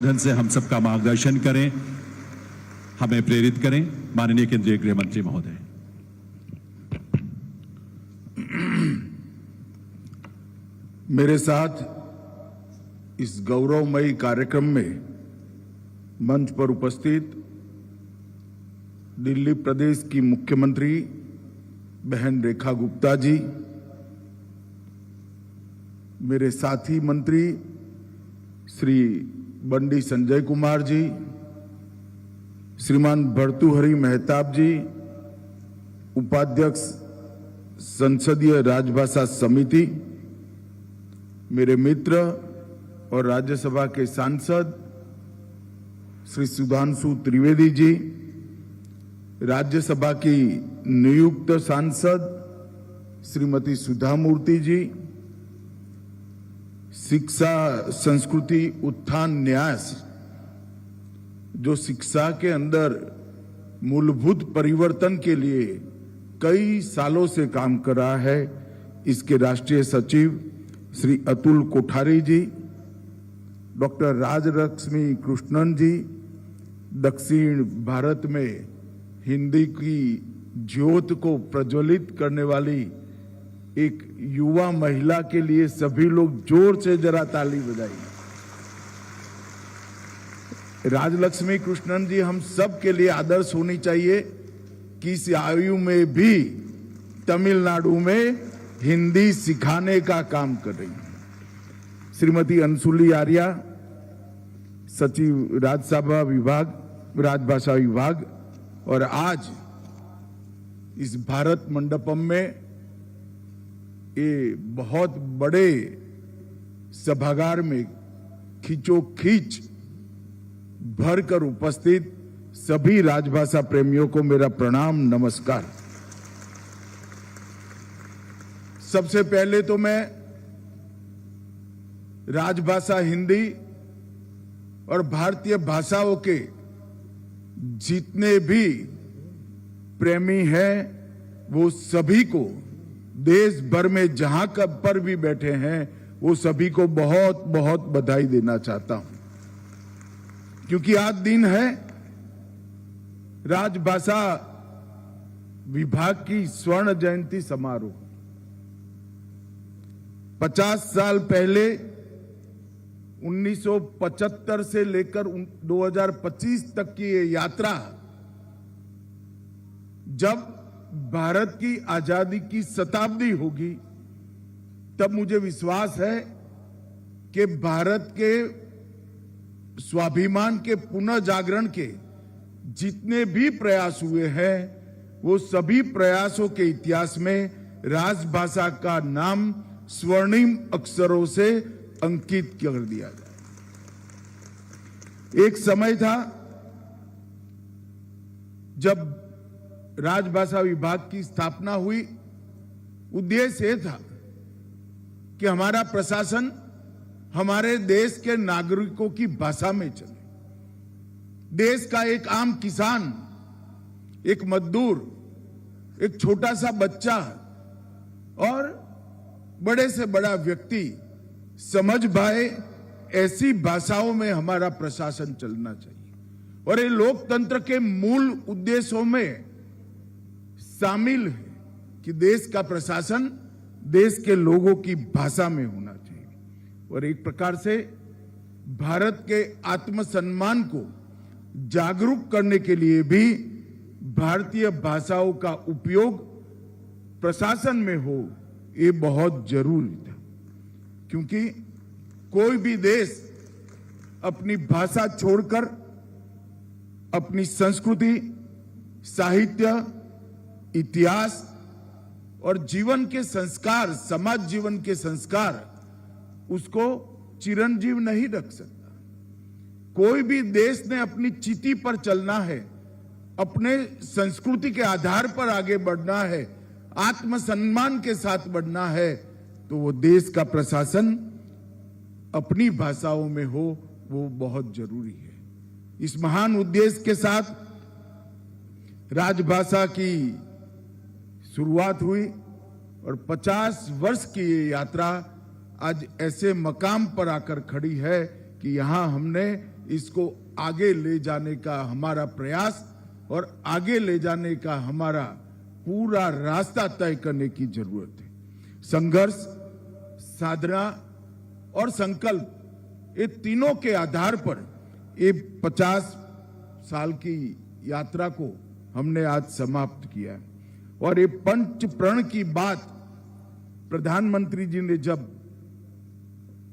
ढंग से हम सबका मार्गदर्शन करें, हमें प्रेरित करें। माननीय केंद्रीय गृह मंत्री महोदय। मेरे साथ इस गौरवमयी कार्यक्रम में मंच पर उपस्थित दिल्ली प्रदेश की मुख्यमंत्री बहन रेखा गुप्ता जी, मेरे साथी मंत्री श्री बंडी संजय कुमार जी, श्रीमान भर्तृहरि मेहताब जी, उपाध्यक्ष संसदीय राजभाषा समिति, मेरे मित्र और राज्यसभा के सांसद श्री सुधांशु त्रिवेदी जी, राज्यसभा की नियुक्त सांसद श्रीमती सुधा मूर्ति जी, शिक्षा संस्कृति उत्थान न्यास जो शिक्षा के अंदर मूलभूत परिवर्तन के लिए कई सालों से काम कर रहा है, इसके राष्ट्रीय सचिव श्री अतुल कोठारी जी, डॉक्टर राजलक्ष्मी कृष्णन जी, दक्षिण भारत में हिंदी की ज्योत को प्रज्वलित करने वाली एक युवा महिला के लिए सभी लोग जोर से जरा ताली बजाइए। राजलक्ष्मी कृष्णन जी हम सब के लिए आदर्श होनी चाहिए कि इस आयु में भी तमिलनाडु में हिंदी सिखाने का काम कर रही है। श्रीमती अंशुली आर्या, सचिव राज्यसभा विभाग राजभाषा विभाग, और आज इस भारत मंडपम में ये बहुत बड़े सभागार में खींचोखींच भरकर उपस्थित सभी राजभाषा प्रेमियों को मेरा प्रणाम नमस्कार। सबसे पहले तो मैं राजभाषा हिंदी और भारतीय भाषाओं के जितने भी प्रेमी हैं वो सभी को देश भर में जहां कब पर भी बैठे हैं वो सभी को बहुत बहुत बधाई देना चाहता हूं, क्योंकि आज दिन है राजभाषा विभाग की स्वर्ण जयंती समारोह। 50 साल पहले 1975 से लेकर 2025 तक की ये यात्रा, जब भारत की आजादी की शताब्दी होगी, तब मुझे विश्वास है कि भारत के स्वाभिमान के पुनः जागरण के जितने भी प्रयास हुए हैं वो सभी प्रयासों के इतिहास में राजभाषा का नाम स्वर्णिम अक्षरों से अंकित कर दिया जाए। एक समय था जब राजभाषा विभाग की स्थापना हुई। उद्देश्य यह था कि हमारा प्रशासन हमारे देश के नागरिकों की भाषा में चले। देश का एक आम किसान, एक मजदूर, एक छोटा सा बच्चा और बड़े से बड़ा व्यक्ति समझ पाए, ऐसी भाषाओं में हमारा प्रशासन चलना चाहिए। और ये लोकतंत्र के मूल उद्देश्यों में शामिल है कि देश का प्रशासन देश के लोगों की भाषा में होना चाहिए। और एक प्रकार से भारत के आत्मसम्मान को जागरूक करने के लिए भी भारतीय भाषाओं का उपयोग प्रशासन में हो, ये बहुत जरूरी था। क्योंकि कोई भी देश अपनी भाषा छोड़कर अपनी संस्कृति, साहित्य, इतिहास और जीवन के संस्कार, समाज जीवन के संस्कार, उसको चिरंजीव नहीं रख सकता। कोई भी देश ने अपनी चिति पर चलना है, अपने संस्कृति के आधार पर आगे बढ़ना है, आत्मसम्मान के साथ बढ़ना है, तो वो देश का प्रशासन अपनी भाषाओं में हो, वो बहुत जरूरी है। इस महान उद्देश्य के साथ राजभाषा की शुरुआत हुई और 50 वर्ष की ये यात्रा आज ऐसे मकाम पर आकर खड़ी है कि यहां हमने इसको आगे ले जाने का हमारा प्रयास और आगे ले जाने का हमारा पूरा रास्ता तय करने की जरूरत है। संघर्ष, साधना और संकल्प, ये तीनों के आधार पर ये 50 साल की यात्रा को हमने आज समाप्त किया है। और ये पंच प्रण की बात प्रधानमंत्री जी ने जब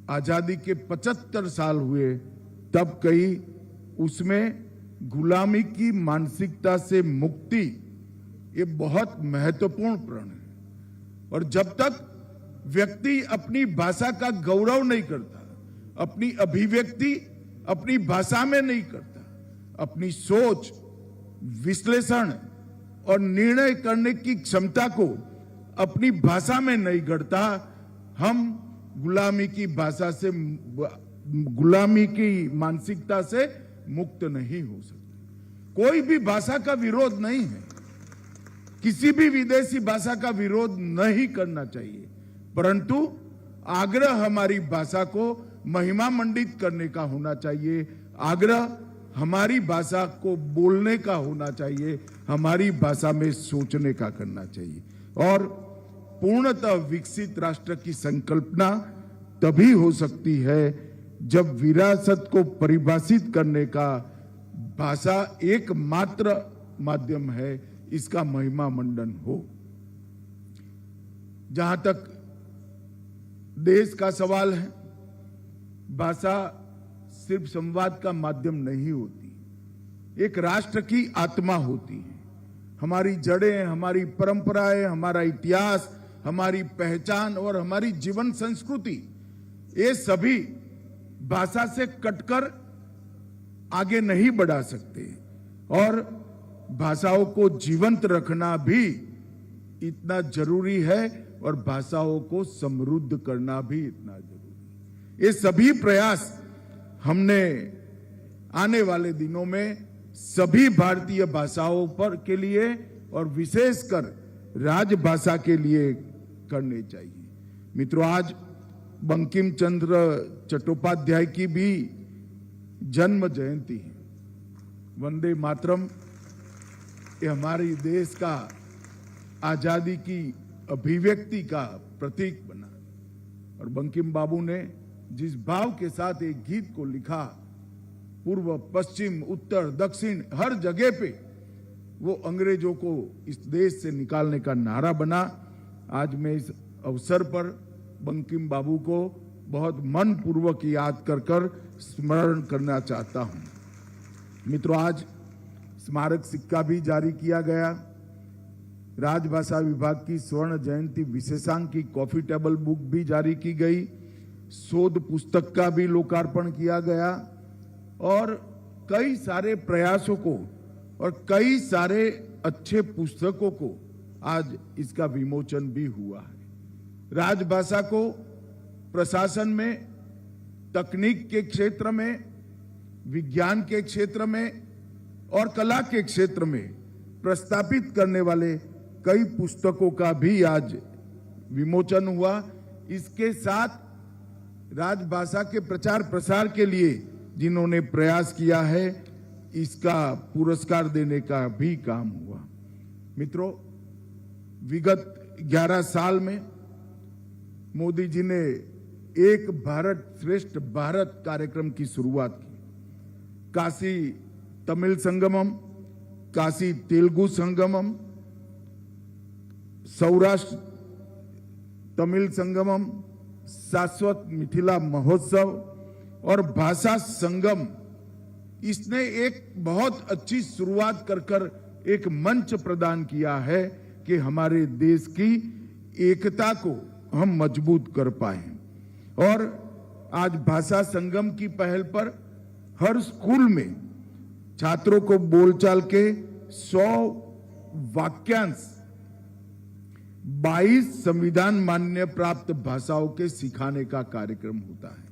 आजादी के 75 साल हुए तब कही, उसमें गुलामी की मानसिकता से मुक्ति ये बहुत महत्वपूर्ण प्रण है। और जब तक व्यक्ति अपनी भाषा का गौरव नहीं करता, अपनी अभिव्यक्ति अपनी भाषा में नहीं करता, अपनी सोच, विश्लेषण और निर्णय करने की क्षमता को अपनी भाषा में नहीं गढ़ता, हम गुलामी की भाषा से, गुलामी की मानसिकता से मुक्त नहीं हो सकते। कोई भी भाषा का विरोध नहीं है, किसी भी विदेशी भाषा का विरोध नहीं करना चाहिए, परंतु आग्रह हमारी भाषा को महिमा मंडित करने का होना चाहिए, आग्रह हमारी भाषा को बोलने का होना चाहिए, हमारी भाषा में सोचने का करना चाहिए। और पूर्णतः विकसित राष्ट्र की संकल्पना तभी हो सकती है जब विरासत को परिभाषित करने का भाषा एकमात्र माध्यम है, इसका महिमा मंडन हो। जहां तक देश का सवाल है, भाषा सिर्फ संवाद का माध्यम नहीं होती, एक राष्ट्र की आत्मा होती है। हमारी जड़ें, हमारी परंपराएं, हमारा इतिहास, हमारी पहचान और हमारी जीवन संस्कृति, ये सभी भाषा से कटकर आगे नहीं बढ़ा सकते। और भाषाओं को जीवंत रखना भी इतना जरूरी है और भाषाओं को समृद्ध करना भी इतना जरूरी है। ये सभी प्रयास हमने आने वाले दिनों में सभी भारतीय भाषाओं पर के लिए और विशेषकर राजभाषा के लिए करने चाहिए। मित्रों, आज बंकिम चंद्र चट्टोपाध्याय की भी जन्म जयंती है। वंदे मातरम ये हमारे देश का आजादी की अभिव्यक्ति का प्रतीक बना। और बंकिम बाबू ने जिस भाव के साथ एक गीत को लिखा, पूर्व, पश्चिम, उत्तर, दक्षिण, हर जगह पे वो अंग्रेजों को इस देश से निकालने का नारा बना। आज मैं इस अवसर पर बंकिम बाबू को बहुत मन पूर्वक याद कर स्मरण करना चाहता हूं। मित्रों, आज स्मारक सिक्का भी जारी किया गया। राजभाषा विभाग की स्वर्ण जयंती विशेषांक की कॉफी टेबल बुक भी जारी की गई। शोध पुस्तक का भी लोकार्पण किया गया और कई सारे प्रयासों को और कई सारे अच्छे पुस्तकों को आज इसका विमोचन भी हुआ है। राजभाषा को प्रशासन में, तकनीक के क्षेत्र में, विज्ञान के क्षेत्र में और कला के क्षेत्र में प्रस्तापित करने वाले कई पुस्तकों का भी आज विमोचन हुआ। इसके साथ राजभाषा के प्रचार प्रसार के लिए जिन्होंने प्रयास किया है, इसका पुरस्कार देने का भी काम हुआ। मित्रों, विगत 11 साल में मोदी जी ने एक भारत श्रेष्ठ भारत कार्यक्रम की शुरुआत की। काशी तमिल संगमम, काशी तेलुगु संगमम, सौराष्ट्र तमिल संगमम, शाश्वत मिथिला महोत्सव और भाषा संगम, इसने एक बहुत अच्छी शुरुआत कर एक मंच प्रदान किया है कि हमारे देश की एकता को हम मजबूत कर पाए। और आज भाषा संगम की पहल पर हर स्कूल में छात्रों को बोलचाल के 100 वाक्यांश 22 संविधान मान्य प्राप्त भाषाओं के सिखाने का कार्यक्रम होता है।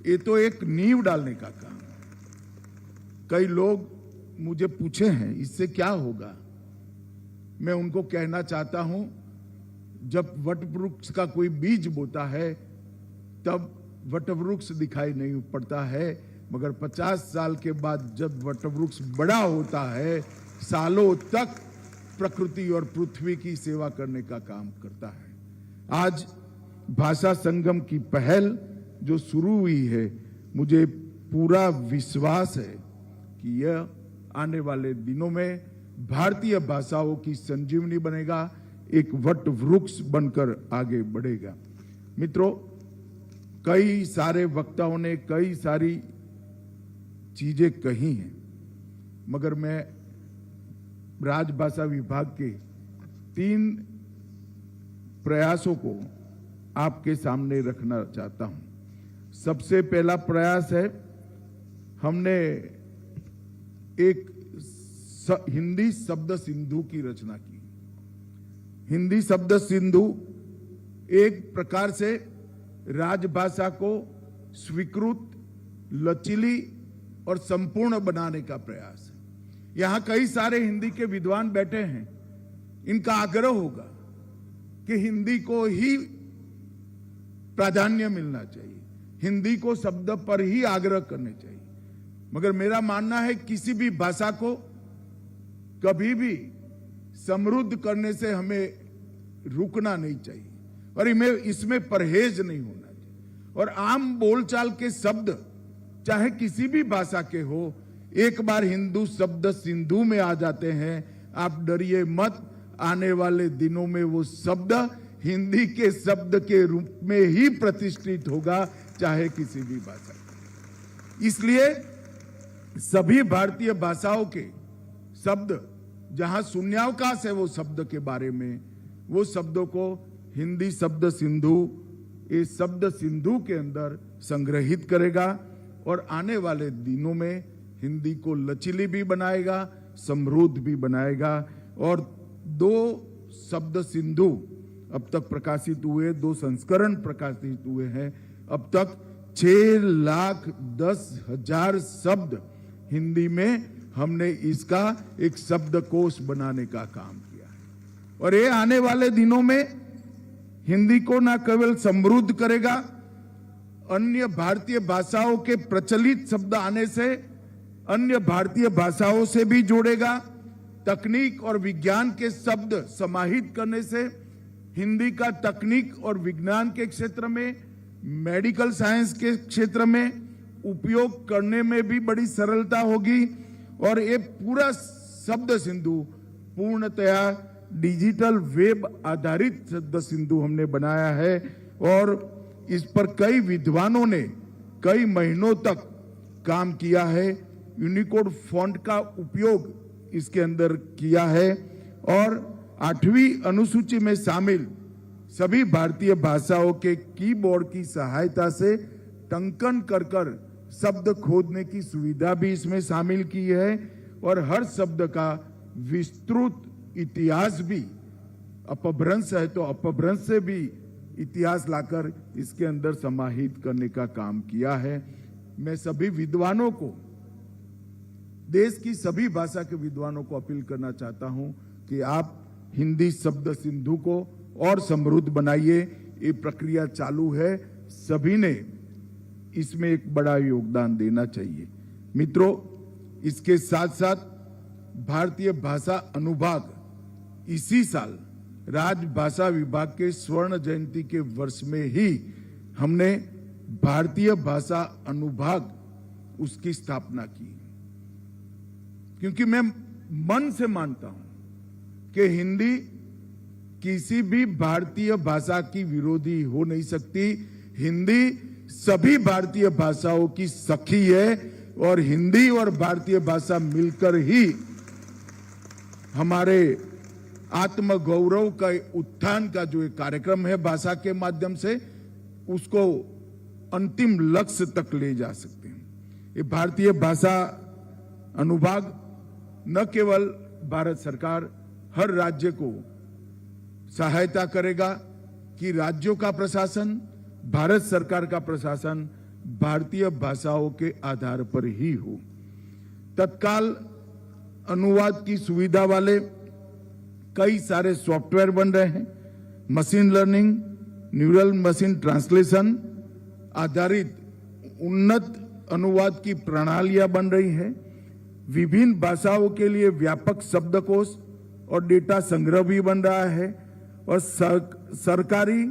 ये तो एक नींव डालने का काम है। कई लोग मुझे पूछे हैं इससे क्या होगा। मैं उनको कहना चाहता हूं, जब वटवृक्ष का कोई बीज बोता है तब वटवृक्ष दिखाई नहीं पड़ता है, मगर 50 साल के बाद जब वटवृक्ष बड़ा होता है, सालों तक प्रकृति और पृथ्वी की सेवा करने का काम करता है। आज भाषा संगम की पहल जो शुरू हुई है, मुझे पूरा विश्वास है कि यह आने वाले दिनों में भारतीय भाषाओं की संजीवनी बनेगा, एक वट वृक्ष बनकर आगे बढ़ेगा। मित्रों, कई सारे वक्ताओं ने कई सारी चीजें कही हैं, मगर मैं राजभाषा विभाग के 3 प्रयासों को आपके सामने रखना चाहता हूं। सबसे पहला प्रयास है, हमने एक हिंदी शब्द सिंधु की रचना की। हिंदी शब्द सिंधु एक प्रकार से राजभाषा को स्वीकृत, लचीली और संपूर्ण बनाने का प्रयास है। यहां कई सारे हिंदी के विद्वान बैठे हैं, इनका आग्रह होगा कि हिंदी को ही प्राधान्य मिलना चाहिए, हिंदी को शब्द पर ही आग्रह करने चाहिए। मगर मेरा मानना है किसी भी भाषा को कभी भी समृद्ध करने से हमें रुकना नहीं चाहिए और इसमें परहेज नहीं होना चाहिए। और आम बोलचाल के शब्द चाहे किसी भी भाषा के हो, एक बार हिंदू शब्द सिंधु में आ जाते हैं, आप डरिए मत, आने वाले दिनों में वो शब्द हिंदी के शब्द के रूप में ही प्रतिष्ठित होगा, चाहे किसी भी भाषा। इसलिए सभी भारतीय भाषाओं के शब्द जहां शून्यावकाश है वो शब्द के बारे में, वो शब्दों को हिंदी शब्द सिंधु, इस शब्द सिंधु के अंदर संग्रहित करेगा और आने वाले दिनों में हिंदी को लचीली भी बनाएगा, समृद्ध भी बनाएगा। और 2 शब्द सिंधु अब तक प्रकाशित हुए, 2 संस्करण प्रकाशित हुए हैं। अब तक 6,10,000 शब्द हिंदी में हमने इसका एक शब्दकोश बनाने का काम किया है। और ये आने वाले दिनों में हिंदी को न केवल समृद्ध करेगा, अन्य भारतीय भाषाओं के प्रचलित शब्द आने से अन्य भारतीय भाषाओं से भी जोड़ेगा। तकनीक और विज्ञान के शब्द समाहित करने से हिंदी का तकनीक और विज्ञान के क्षेत्र में, मेडिकल साइंस के क्षेत्र में उपयोग करने में भी बड़ी सरलता होगी। और ये पूरा शब्द सिंधु पूर्णतया डिजिटल वेब आधारित शब्द सिंधु हमने बनाया है और इस पर कई विद्वानों ने कई महीनों तक काम किया है। यूनिकोड फॉन्ट का उपयोग इसके अंदर किया है और 8वीं अनुसूची में शामिल सभी भारतीय भाषाओं के कीबोर्ड की सहायता से टंकन कर शब्द खोजने की सुविधा भी इसमें शामिल की है और हर शब्द का विस्तृत इतिहास भी, अपभ्रंश है तो अपभ्रंश से भी इतिहास लाकर इसके अंदर समाहित करने का काम किया है। मैं सभी विद्वानों को, देश की सभी भाषा के विद्वानों को अपील करना चाहता हूं कि आप हिंदी शब्द सिंधु को और समृद्ध बनाइए। ये प्रक्रिया चालू है, सभी ने इसमें एक बड़ा योगदान देना चाहिए। मित्रों, इसके साथ साथ भारतीय भाषा अनुभाग इसी साल राजभाषा विभाग के स्वर्ण जयंती के वर्ष में ही हमने भारतीय भाषा अनुभाग उसकी स्थापना की, क्योंकि मैं मन से मानता हूं कि हिंदी किसी भी भारतीय भाषा की विरोधी हो नहीं सकती। हिंदी सभी भारतीय भाषाओं की सखी है और हिंदी और भारतीय भाषा मिलकर ही हमारे आत्मगौरव का उत्थान का जो एक कार्यक्रम है भाषा के माध्यम से, उसको अंतिम लक्ष्य तक ले जा सकते हैं। ये भारतीय भाषा अनुभाग न केवल भारत सरकार हर राज्य को सहायता करेगा कि राज्यों का प्रशासन, भारत सरकार का प्रशासन भारतीय भाषाओं के आधार पर ही हो। तत्काल अनुवाद की सुविधा वाले कई सारे सॉफ्टवेयर बन रहे हैं। Machine learning, neural machine translation आधारित उन्नत अनुवाद की प्रणालियां बन रही हैं। विभिन्न भाषाओं के लिए व्यापक शब्दकोश और डेटा संग्रह भी बन रहा है और सरकारी,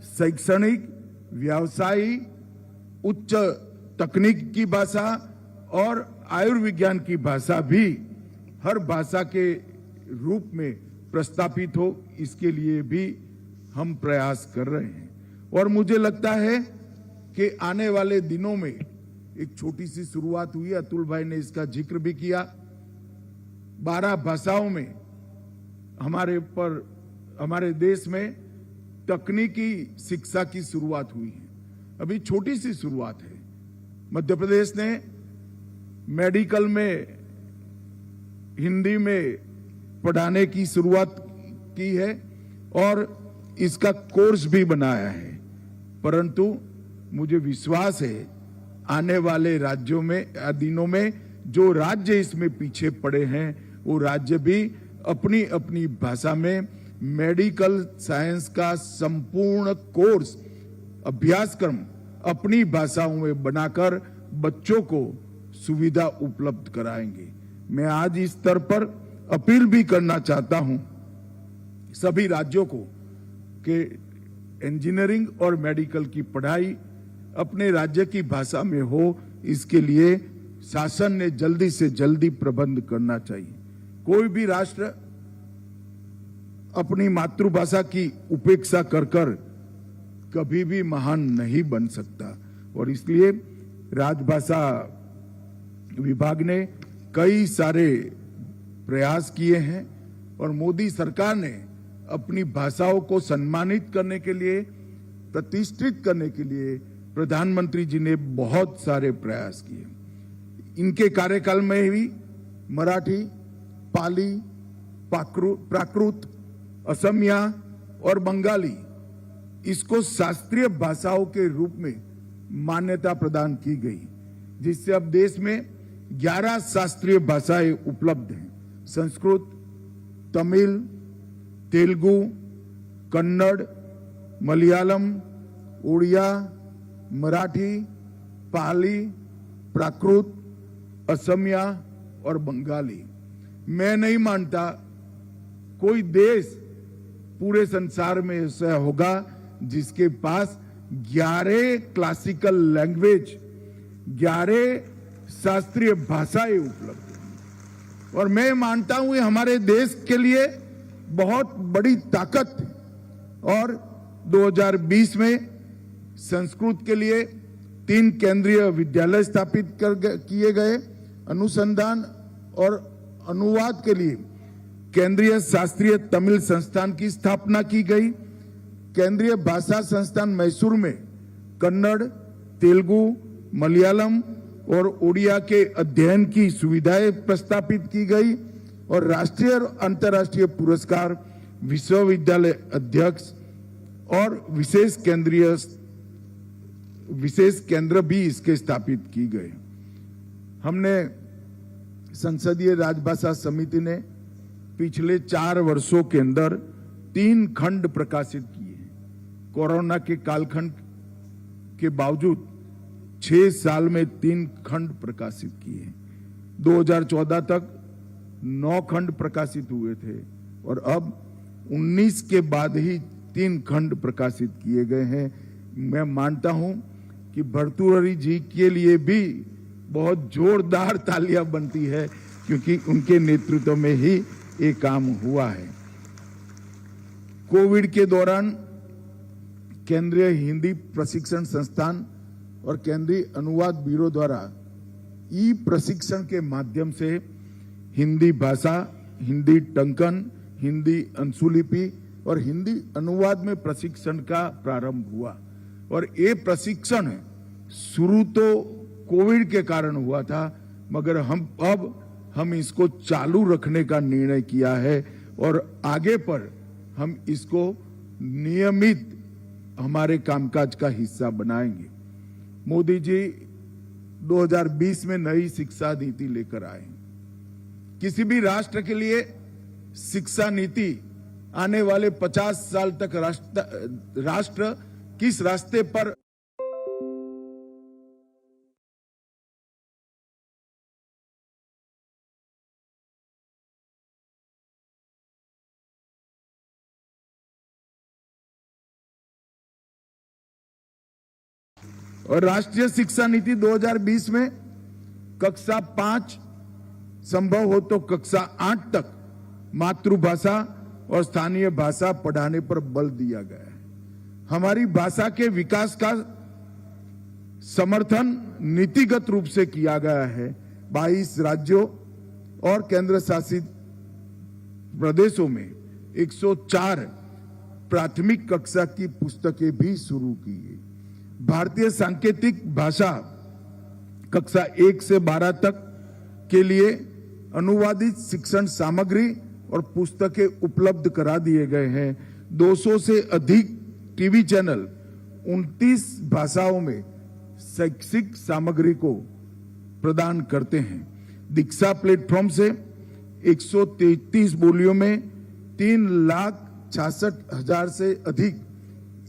शैक्षणिक, व्यावसायिक, उच्च तकनीक की भाषा और आयुर्विज्ञान की भाषा भी हर भाषा के रूप में प्रस्तापित हो, इसके लिए भी हम प्रयास कर रहे हैं। और मुझे लगता है कि आने वाले दिनों में एक छोटी सी शुरुआत हुई, अतुल भाई ने इसका जिक्र भी किया। 12 भाषाओं में हमारे देश में तकनीकी शिक्षा की शुरुआत हुई है। अभी छोटी सी शुरुआत है। मध्य प्रदेश ने मेडिकल में हिंदी में पढ़ाने की शुरुआत की है और इसका कोर्स भी बनाया है, परंतु मुझे विश्वास है आने वाले राज्यों में दिनों में जो राज्य इसमें पीछे पड़े हैं वो राज्य भी अपनी अपनी भाषा में मेडिकल साइंस का संपूर्ण कोर्स अभ्यासक्रम अपनी भाषाओं में बनाकर बच्चों को सुविधा उपलब्ध कराएंगे। मैं आज इस स्तर पर अपील भी करना चाहता हूं सभी राज्यों को कि इंजीनियरिंग और मेडिकल की पढ़ाई अपने राज्य की भाषा में हो, इसके लिए शासन ने जल्दी से जल्दी प्रबंध करना चाहिए। कोई भी राष्ट्र अपनी मातृभाषा की उपेक्षा कर कभी भी महान नहीं बन सकता और इसलिए राजभाषा विभाग ने कई सारे प्रयास किए हैं और मोदी सरकार ने अपनी भाषाओं को सम्मानित करने के लिए, प्रतिष्ठित करने के लिए प्रधानमंत्री जी ने बहुत सारे प्रयास किए। इनके कार्यकाल में भी मराठी, पाली, प्राकृत, असमिया और बंगाली इसको शास्त्रीय भाषाओं के रूप में मान्यता प्रदान की गई, जिससे अब देश में 11 शास्त्रीय भाषाएं उपलब्ध हैं। संस्कृत, तमिल, तेलुगु, कन्नड़, मलयालम, उड़िया, मराठी, पाली, प्राकृत, असमिया और बंगाली। मैं नहीं मानता कोई देश पूरे संसार में ऐसा होगा जिसके पास 11 क्लासिकल लैंग्वेज, 11 शास्त्रीय भाषाएं उपलब्ध हैं। और मैं मानता हूं ये हमारे देश के लिए बहुत बड़ी ताकत है। और 2020 में संस्कृत के लिए 3 केंद्रीय विद्यालय स्थापित किए गए। अनुसंधान और अनुवाद के लिए केंद्रीय शास्त्रीय तमिल संस्थान की स्थापना की गई। केंद्रीय भाषा संस्थान मैसूर में कन्नड़, तेलुगु, मलयालम और उड़िया के अध्ययन की सुविधाएं प्रस्तापित की गई और राष्ट्रीय और अंतर्राष्ट्रीय पुरस्कार, विश्वविद्यालय अध्यक्ष और विशेष केंद्र भी इसके स्थापित की गए। हमने संसदीय राजभाषा समिति ने पिछले 4 वर्षों के अंदर 3 खंड प्रकाशित किए हैं। कोरोना के कालखंड के बावजूद 6 साल में 3 खंड प्रकाशित किए। 2014 तक 9 खंड प्रकाशित हुए थे और अब 19 के बाद ही 3 खंड प्रकाशित किए गए हैं। मैं मानता हूं कि भर्तृहरि जी के लिए भी बहुत जोरदार तालियां बनती है, क्योंकि उनके नेतृत्व में ही ये काम हुआ है। कोविड के दौरान केंद्रीय हिंदी प्रशिक्षण संस्थान और केंद्रीय अनुवाद ब्यूरो द्वारा ई प्रशिक्षण के माध्यम से हिंदी भाषा, हिंदी टंकन, हिंदी अंशुलिपि और हिंदी अनुवाद में प्रशिक्षण का प्रारंभ हुआ। और ये प्रशिक्षण शुरू तो कोविड के कारण हुआ था, मगर हम इसको चालू रखने का निर्णय किया है और आगे पर हम इसको नियमित हमारे कामकाज का हिस्सा बनाएंगे। मोदी जी 2020 में नई शिक्षा नीति लेकर आए। किसी भी राष्ट्र के लिए शिक्षा नीति आने वाले 50 साल तक राष्ट्र किस रास्ते पर और राष्ट्रीय शिक्षा नीति 2020 में कक्षा 5 संभव हो तो कक्षा 8 तक मातृभाषा और स्थानीय भाषा पढ़ाने पर बल दिया गया है। हमारी भाषा के विकास का समर्थन नीतिगत रूप से किया गया है। 22 राज्यों और केंद्र शासित प्रदेशों में 104 प्राथमिक कक्षा की पुस्तकें भी शुरू की है। भारतीय सांकेतिक भाषा कक्षा 1 से 12 तक के लिए अनुवादित शिक्षण सामग्री और पुस्तकें उपलब्ध करा दिए गए हैं। 200 से अधिक टीवी चैनल 29 भाषाओं में शैक्षिक सामग्री को प्रदान करते हैं। दीक्षा प्लेटफॉर्म से 133 बोलियों में 3,66,000 से अधिक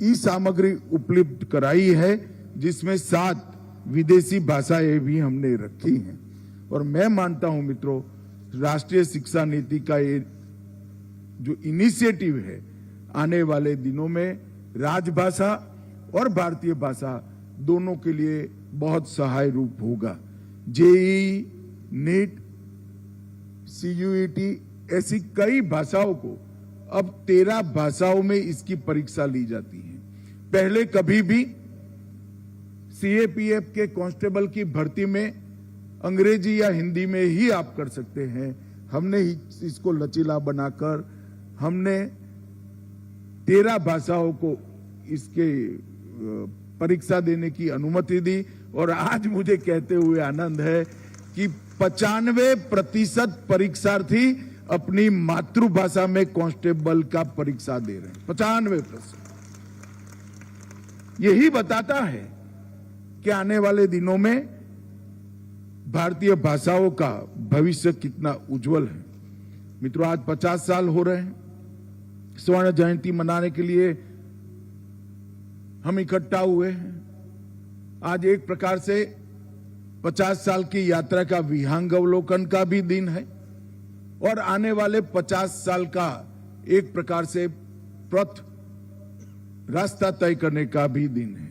ई सामग्री उपलब्ध कराई है, जिसमें 7 विदेशी भाषाएं भी हमने रखी हैं। और मैं मानता हूं मित्रों, राष्ट्रीय शिक्षा नीति का ये जो इनिशिएटिव है आने वाले दिनों में राजभाषा और भारतीय भाषा दोनों के लिए बहुत सहाय रूप होगा। जेईई, नीट, सीयूईटी ऐसी कई भाषाओं को अब 13 भाषाओं में इसकी परीक्षा ली जाती है। पहले कभी भी सीएपीएफ के कांस्टेबल की भर्ती में अंग्रेजी या हिंदी में ही आप कर सकते हैं। हमने इसको लचीला बनाकर हमने 13 भाषाओं को इसके परीक्षा देने की अनुमति दी। और आज मुझे कहते हुए आनंद है कि 95% परीक्षार्थी अपनी मातृभाषा में कांस्टेबल का परीक्षा दे रहे हैं। 95%। यही बताता है कि आने वाले दिनों में भारतीय भाषाओं का भविष्य कितना उज्जवल है। मित्रों, आज 50 साल हो रहे हैं स्वर्ण जयंती मनाने के लिए हम इकट्ठा हुए हैं। आज एक प्रकार से 50 साल की यात्रा का विहंगावलोकन का भी दिन है और आने वाले 50 साल का एक प्रकार से पथ रास्ता तय करने का भी दिन है।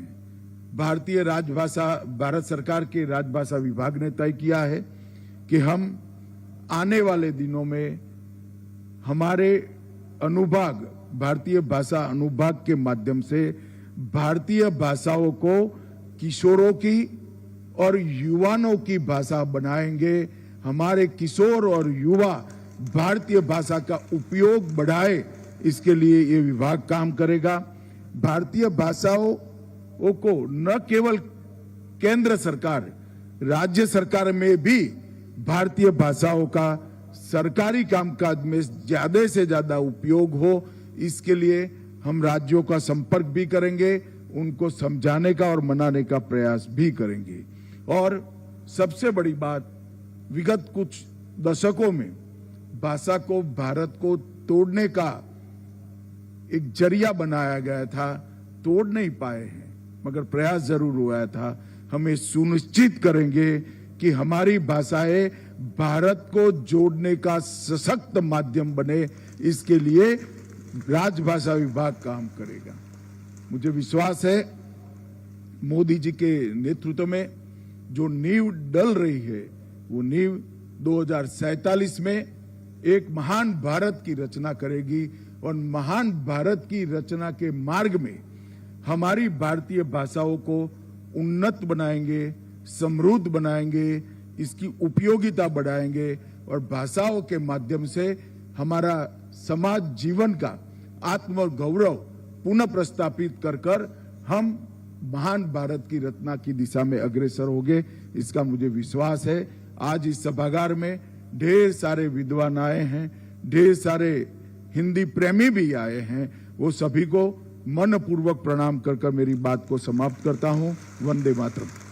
भारतीय राजभाषा, भारत सरकार के राजभाषा विभाग ने तय किया है कि हम आने वाले दिनों में हमारे अनुभाग, भारतीय भाषा अनुभाग के माध्यम से भारतीय भाषाओं को किशोरों की और युवाओं की भाषा बनाएंगे। हमारे किशोर और युवा भारतीय भाषा का उपयोग बढ़ाए, इसके लिए ये विभाग काम करेगा। भारतीय भाषाओं को न केवल केंद्र सरकार, राज्य सरकार में भी भारतीय भाषाओं का सरकारी कामकाज में ज्यादा से ज्यादा उपयोग हो, इसके लिए हम राज्यों का संपर्क भी करेंगे, उनको समझाने का और मनाने का प्रयास भी करेंगे। और सबसे बड़ी बात, विगत कुछ दशकों में भाषा को, भारत को तोड़ने का एक जरिया बनाया गया था। तोड़ नहीं पाए हैं, मगर प्रयास जरूर हुआ था। हमें सुनिश्चित करेंगे कि हमारी भाषाएं भारत को जोड़ने का सशक्त माध्यम बने, इसके लिए राजभाषा विभाग काम करेगा। मुझे विश्वास है मोदी जी के नेतृत्व में जो नींव डल रही है, वो नींव 2047 में एक महान भारत की रचना करेगी। और महान भारत की रचना के मार्ग में हमारी भारतीय भाषाओं को उन्नत बनाएंगे, समृद्ध बनाएंगे, इसकी उपयोगिता बढ़ाएंगे और भाषाओं के माध्यम से हमारा समाज जीवन का आत्मगौरव पुनः प्रस्थापित कर हम महान भारत की रचना की दिशा में अग्रसर होंगे, इसका मुझे विश्वास है। आज इस सभागार में ढेर सारे विद्वान आए हैं, ढेर सारे हिंदी प्रेमी भी आए हैं। वो सभी को मनपूर्वक प्रणाम कर मेरी बात को समाप्त करता हूं। वंदे मातरम।